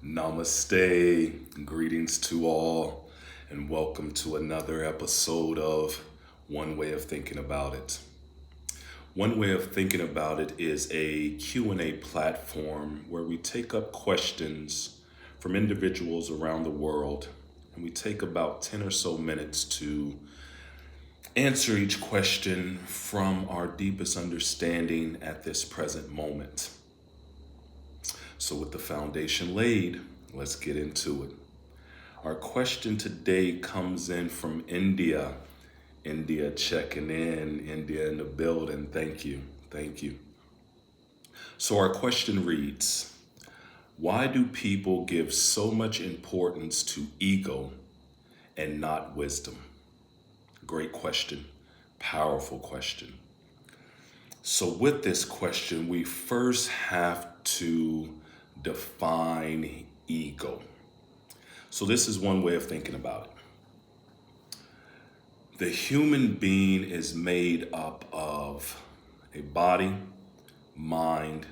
Namaste, greetings to all, and welcome to another episode of One Way of Thinking About It. One Way of Thinking About It is a Q&A platform where we take up questions from individuals around the world, and we take about 10 or so minutes to answer each question from our deepest understanding at this present moment. So with the foundation laid, let's get into it. Our question today comes in from India. India checking in, India in the building. Thank you. Thank you. So our question reads, why do people give so much importance to ego and not wisdom? Great question. Powerful question. So with this question, we first have to define ego. So this is one way of thinking about it. The human being is made up of a body, mind,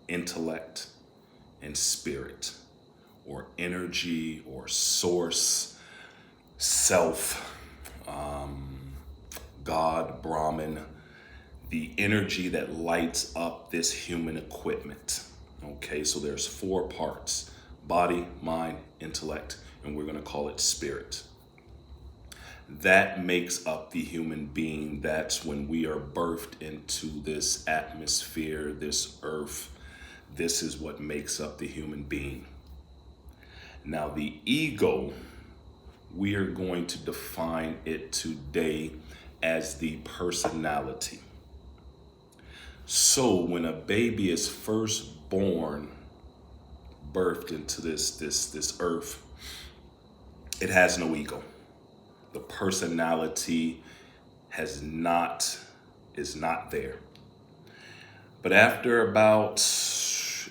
intellect, and spirit, or energy, or source, self, God, Brahman, the energy that lights up this human equipment. Okay, so there's four parts: body, mind, intellect, and we're going to call it spirit. That makes up the human being. That's when we are birthed into this atmosphere, this earth. This is what makes up the human being. Now, the ego, we are going to define it today as the personality. So when a baby is first born, birthed into this earth, it has no ego. The personality is not there. But after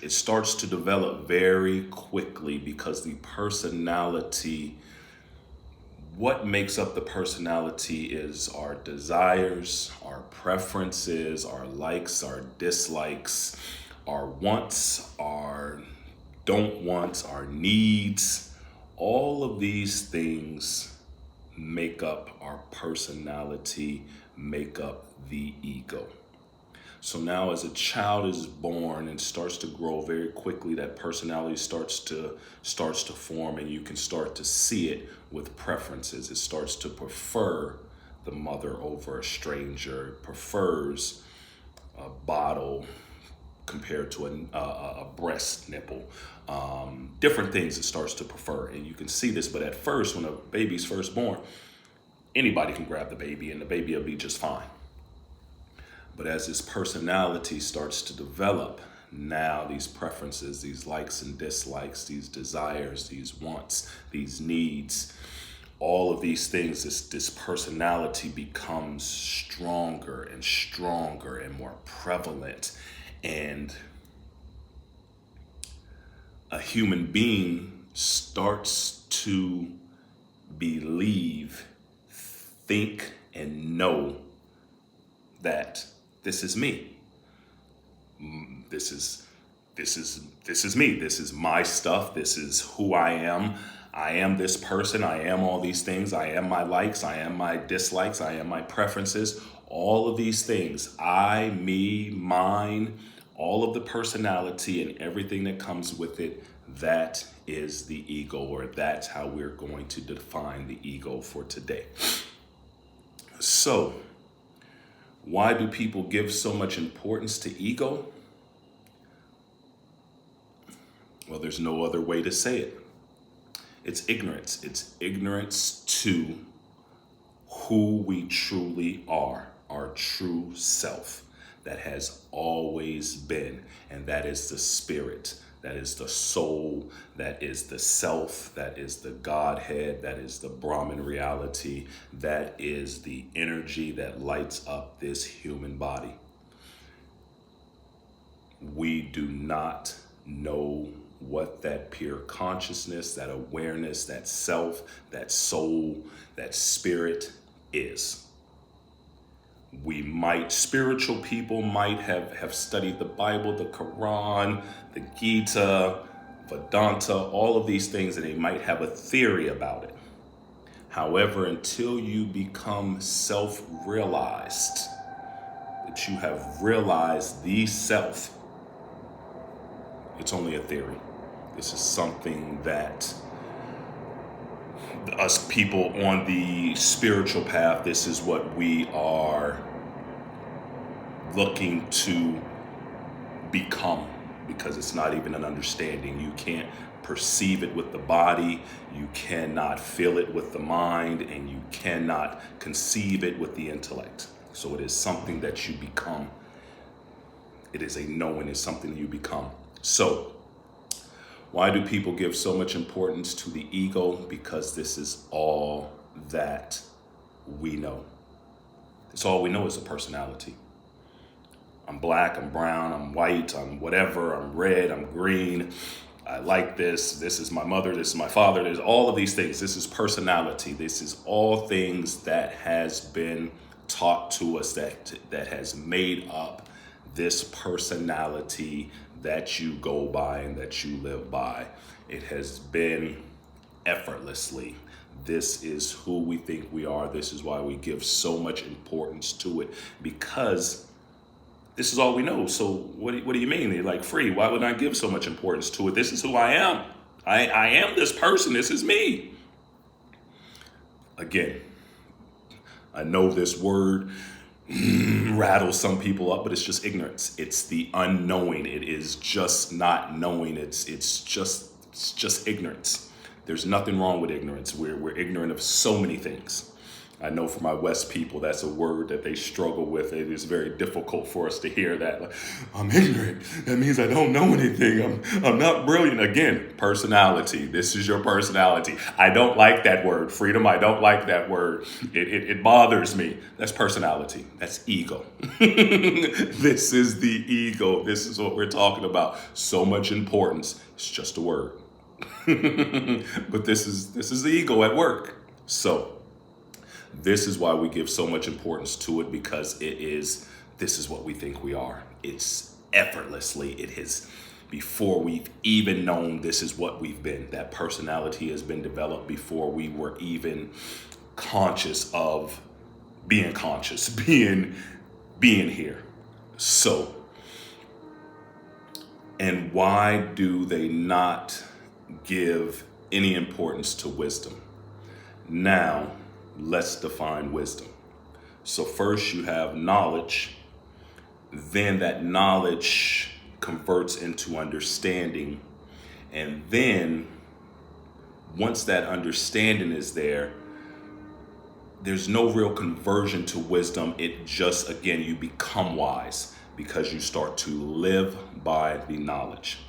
it starts to develop very quickly, because the personality, what makes up the personality is our desires, our preferences, our likes, our dislikes, our wants, our don't wants, our needs. All of these things make up our personality, make up the ego. So now as a child is born and starts to grow very quickly, that personality starts to form, and you can start to see it with preferences. It starts to prefer the mother over a stranger. It prefers a bottle compared to a breast nipple. Different things it starts to prefer. And you can see this, but at first, when a baby's first born, anybody can grab the baby and the baby will be just fine. But as his personality starts to develop, now these preferences, these likes and dislikes, these desires, these wants, these needs, all of these things, this personality becomes stronger and stronger and more prevalent. And a human being starts to believe, think, and know that this is me. This is me. This is my stuff. This is who I am. I am this person. I am all these things. I am my likes. I am my dislikes. I am my preferences. All of these things. I, me, mine, all of the personality and everything that comes with it. That is the ego, or that's how we're going to define the ego for today. So, why do people give so much importance to ego? Well, there's no other way to say it. It's ignorance. It's ignorance to who we truly are, our true self that has always been, and that is the spirit, that is the soul, that is the self, that is the Godhead, that is the Brahman reality, that is the energy that lights up this human body. We do not know what that pure consciousness, that awareness, that self, that soul, that spirit is. Spiritual people might have studied the Bible, the Quran, the Gita, Vedanta, all of these things, and they might have a theory about it. However, until you become self-realized, that you have realized the self, it's only a theory. This is something that us people on the spiritual path, this is what we are looking to become, because it's not even an understanding. You can't perceive it with the body, you cannot feel it with the mind, and you cannot conceive it with the intellect. So it is something that you become. It is a knowing, it's something you become. So why do people give so much importance to the ego? Because this is all that we know. It's all we know is a personality. I'm black, I'm brown, I'm white, I'm whatever, I'm red, I'm green, I like this, this is my mother, this is my father, there's all of these things. This is personality. This is all things that has been taught to us, that has made up this personality that you go by and that you live by. It has been effortlessly. This is who we think we are. This is why we give so much importance to it, because this is all we know. So what do you mean? You're like, Free, why would I give so much importance to it? This is who I am. I am this person. This is me. Again, I know this word rattles some people up, but it's just ignorance. It's the unknowing. It is just not knowing. It's just ignorance. There's nothing wrong with ignorance. We're ignorant of so many things. I know for my West people, that's a word that they struggle with. It is very difficult for us to hear that. Like, I'm ignorant. That means I don't know anything. I'm not brilliant. Again, personality. This is your personality. I don't like that word. Freedom, I don't like that word. It bothers me. That's personality. That's ego. This is the ego. This is what we're talking about. So much importance. It's just a word. But this is the ego at work. So this is why we give so much importance to it, because this is what we think we are. It's effortlessly, it is before we've even known this is what we've been. That personality has been developed before we were even conscious of being conscious, being here. So, and why do they not give any importance to wisdom? Now, let's define wisdom. So first you have knowledge, then that knowledge converts into understanding. And then once that understanding is there, there's no real conversion to wisdom. It just, again, you become wise because you start to live by the knowledge.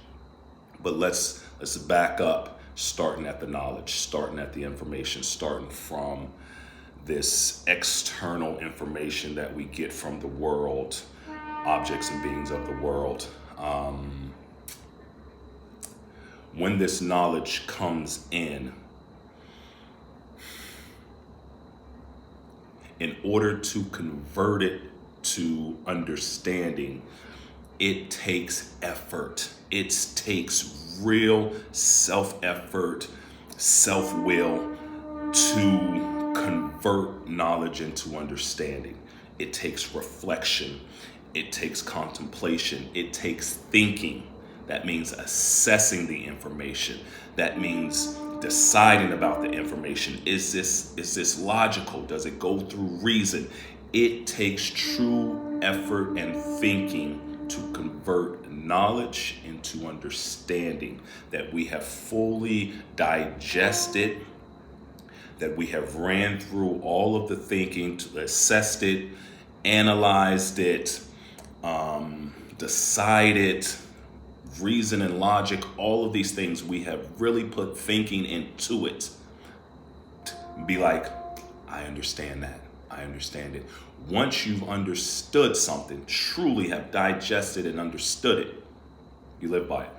But let's back up, starting at the knowledge, starting at the information, starting from this external information that we get from the world, objects and beings of the world. When this knowledge comes in order to convert it to understanding, it takes effort. It takes real self-effort, self-will to convert knowledge into understanding. It takes reflection. It takes contemplation. It takes thinking. That means assessing the information. That means deciding about the information. Is this logical? Does it go through reason? It takes true effort and thinking to convert knowledge into understanding, that we have fully digested, that we have ran through all of the thinking, to assessed it, analyzed it, decided, reason and logic, all of these things, we have really put thinking into it. Be like, I understand that. I understand it. Once you've understood something, truly have digested and understood it, you live by it.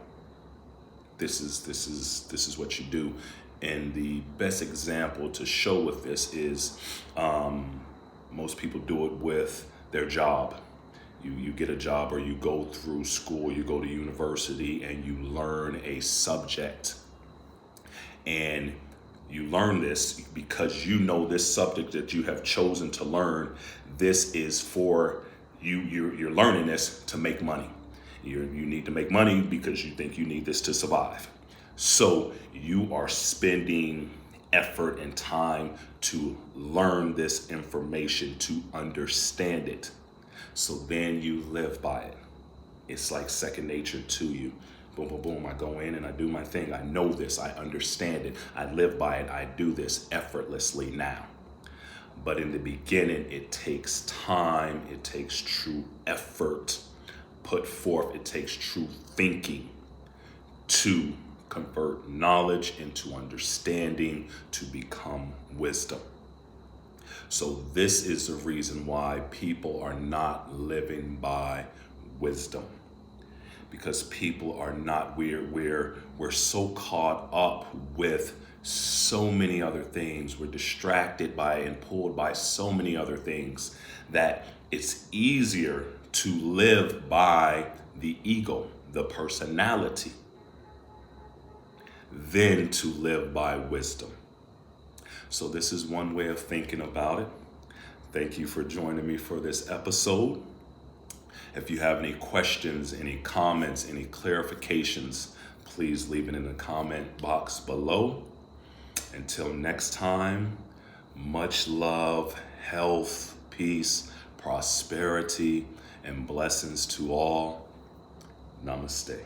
This is what you do. And the best example to show with this is most people do it with their job. You get a job, or you go through school, you go to university, and you learn a subject. And you learn this because you know this subject that you have chosen to learn, this is for you. You're learning this to make money. You need to make money because you think you need this to survive. So you are spending effort and time to learn this information, to understand it. So then you live by it. It's like second nature to you. Boom, boom, boom. I go in and I do my thing. I know this. I understand it. I live by it. I do this effortlessly now. But in the beginning, it takes time. It takes true effort put forth. It takes true thinking to convert knowledge into understanding, to become wisdom. So this is the reason why people are not living by wisdom, because people are not, we're so caught up with so many other things. We're distracted by and pulled by so many other things that it's easier to live by the ego, the personality, than to live by wisdom. So this is one way of thinking about it. Thank you for joining me for this episode. If you have any questions, any comments, any clarifications, please leave it in the comment box below. Until next time, much love, health, peace, prosperity, and blessings to all. Namaste.